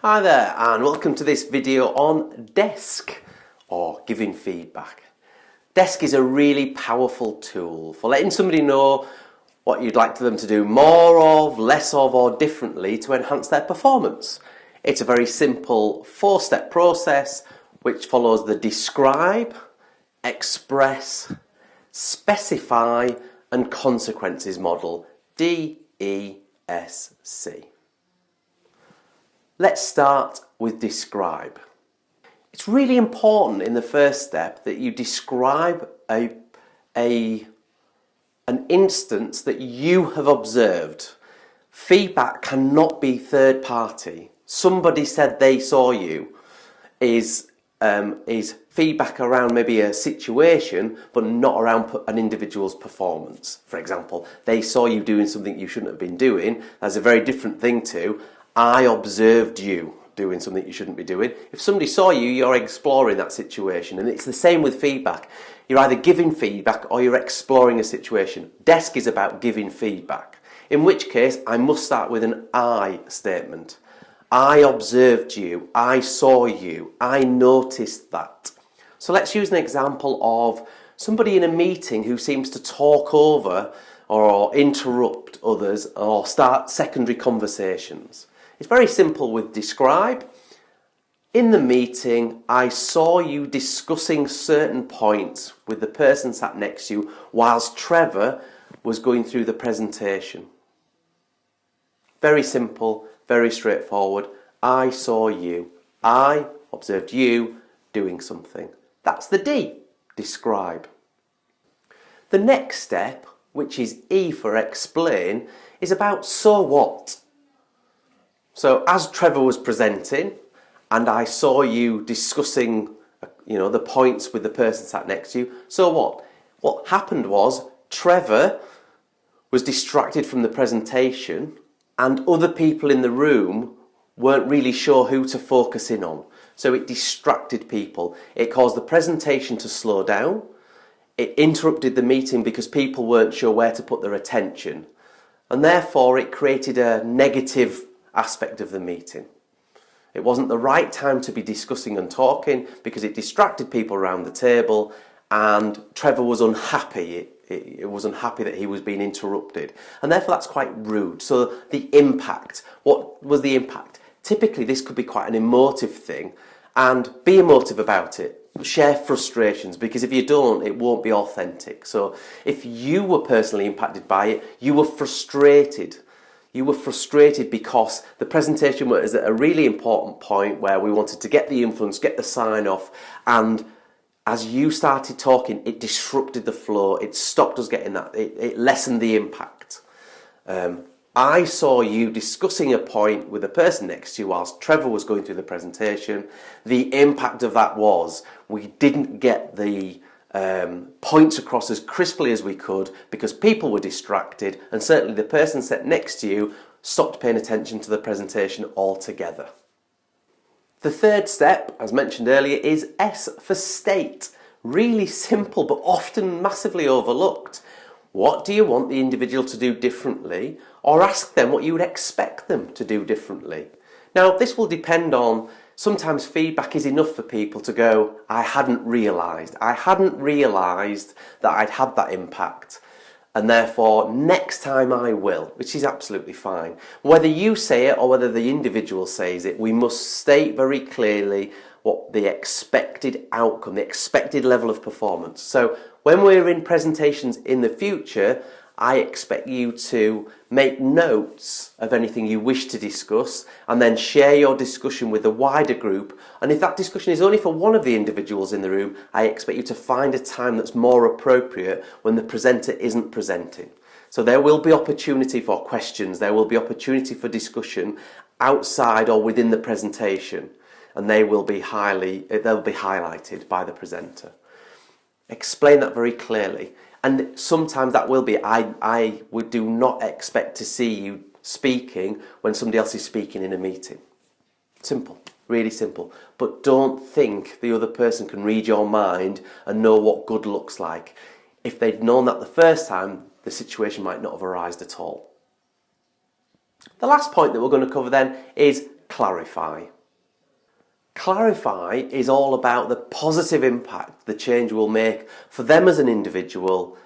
Hi there and welcome to this video on DESC or giving feedback. DESC is a really powerful tool for letting somebody know what you'd like them to do more of, less of or differently to enhance their performance. It's a very simple 4-step process which follows the describe, express, specify and consequences model, DESC. Let's start with describe. It's really important in the first step that you describe an instance that you have observed. Feedback cannot be third party. Somebody said they saw you is feedback around maybe a situation but not around an individual's performance. For example, they saw you doing something you shouldn't have been doing. That's a very different thing to I observed you doing something you shouldn't be doing. If somebody saw you, you're exploring that situation. And it's the same with feedback. You're either giving feedback or you're exploring a situation. DESC is about giving feedback. In which case, I must start with an I statement. I observed you. I saw you. I noticed that. So let's use an example of somebody in a meeting who seems to talk over or interrupt others or start secondary conversations. It's very simple with describe. In the meeting, I saw you discussing certain points with the person sat next to you whilst Trevor was going through the presentation. Very simple, very straightforward. I saw you. I observed you doing something. That's the D, describe. The next step, which is E for explain, is about so what. So as Trevor was presenting and I saw you discussing the points with the person sat next to you, so what? What happened was Trevor was distracted from the presentation and other people in the room weren't really sure who to focus in on. So it distracted people. It caused the presentation to slow down. It interrupted the meeting because people weren't sure where to put their attention. And therefore it created a negative aspect of the meeting. It wasn't the right time to be discussing and talking because it distracted people around the table and Trevor was unhappy. It was unhappy that he was being interrupted and therefore that's quite rude. So the impact, what was the impact? Typically this could be quite an emotive thing and be emotive about it. Share frustrations because if you don't it won't be authentic. So if you were personally impacted by it, you were frustrated. You were frustrated because the presentation was at a really important point where we wanted to get the influence, get the sign off, and as you started talking, it disrupted the flow, it stopped us getting that, it lessened the impact. I saw you discussing a point with the person next to you whilst Trevor was going through the presentation. The impact of that was we didn't get the points across as crisply as we could because people were distracted and certainly the person sat next to you stopped paying attention to the presentation altogether. The third step, as mentioned earlier, is S for state. Really simple but often massively overlooked. What do you want the individual to do differently, or ask them what you would expect them to do differently? Now this will depend on, sometimes feedback is enough for people to go, I hadn't realised that I'd had that impact and therefore next time I will, which is absolutely fine. Whether you say it or whether the individual says it, we must state very clearly what the expected outcome, the expected level of performance. So when we're in presentations in the future, I expect you to make notes of anything you wish to discuss and then share your discussion with the wider group. And if that discussion is only for one of the individuals in the room, I expect you to find a time that's more appropriate when the presenter isn't presenting. So there will be opportunity for questions, there will be opportunity for discussion outside or within the presentation, and they'll be highlighted by the presenter. Explain that very clearly. And sometimes that will be, I do not expect to see you speaking when somebody else is speaking in a meeting. Simple, really simple. But don't think the other person can read your mind and know what good looks like. If they'd known that the first time, the situation might not have arisen at all. The last point that we're going to cover then is clarify. Clarify is all about the positive impact the change will make for them as an individual,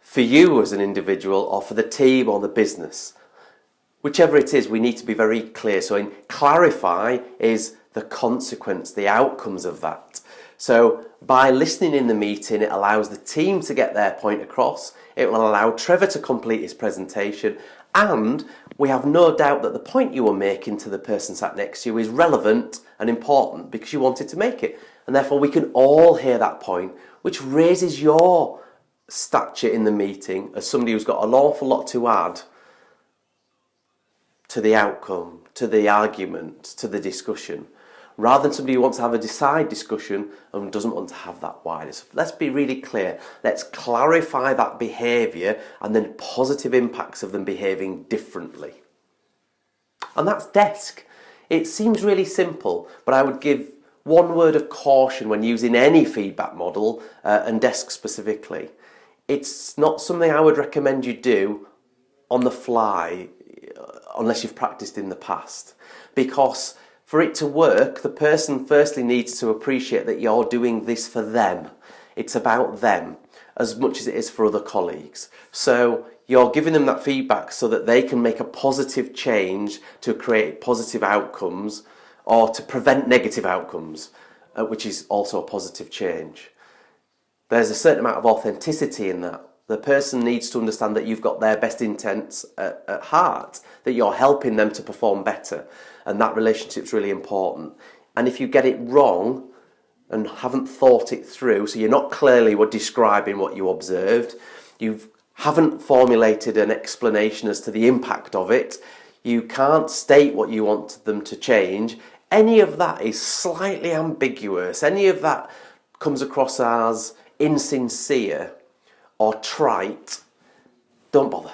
for you as an individual, or for the team or the business. Whichever it is, we need to be very clear. So in clarify is the consequence, the outcomes of that. So by listening in the meeting, it allows the team to get their point across. It will allow Trevor to complete his presentation. And we have no doubt that the point you were making to the person sat next to you is relevant and important because you wanted to make it. And therefore we can all hear that point, which raises your stature in the meeting as somebody who's got an awful lot to add to the outcome, to the argument, to the discussion, rather than somebody who wants to have a side discussion and doesn't want to have that wider. So let's be really clear. Let's clarify that behaviour and then positive impacts of them behaving differently. And that's DESC. It seems really simple, but I would give one word of caution when using any feedback model, and DESC specifically. It's not something I would recommend you do on the fly unless you've practiced in the past, because for it to work, the person firstly needs to appreciate that you're doing this for them. It's about them as much as it is for other colleagues. So you're giving them that feedback so that they can make a positive change to create positive outcomes or to prevent negative outcomes, which is also a positive change. There's a certain amount of authenticity in that. The person needs to understand that you've got their best intents at heart, that you're helping them to perform better, and that relationship's really important. And if you get it wrong and haven't thought it through, so you're not clearly describing what you observed, you haven't formulated an explanation as to the impact of it, you can't state what you want them to change, any of that is slightly ambiguous, any of that comes across as insincere or trite, don't bother,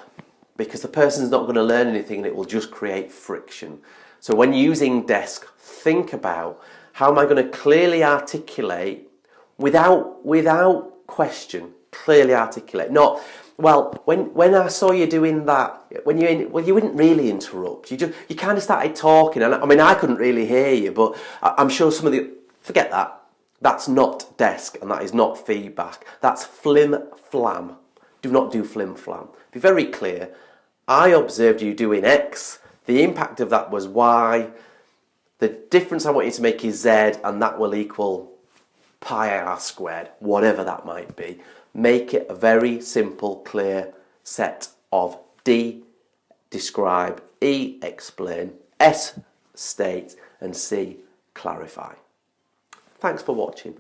because the person's not going to learn anything and it will just create friction. So when using DESC, think about how am I going to clearly articulate without question, clearly articulate. Not, well, when I saw you doing that, you wouldn't really interrupt. You kind of started talking, and I mean I couldn't really hear you, but I'm sure some of the forget that. That's not DESC, and that is not feedback. That's flim-flam. Do not do flim-flam. Be very clear. I observed you doing X. The impact of that was Y. The difference I want you to make is Z, and that will equal pi r squared, whatever that might be. Make it a very simple, clear set of D, describe, E, explain, S, state, and C, clarify. Thanks for watching.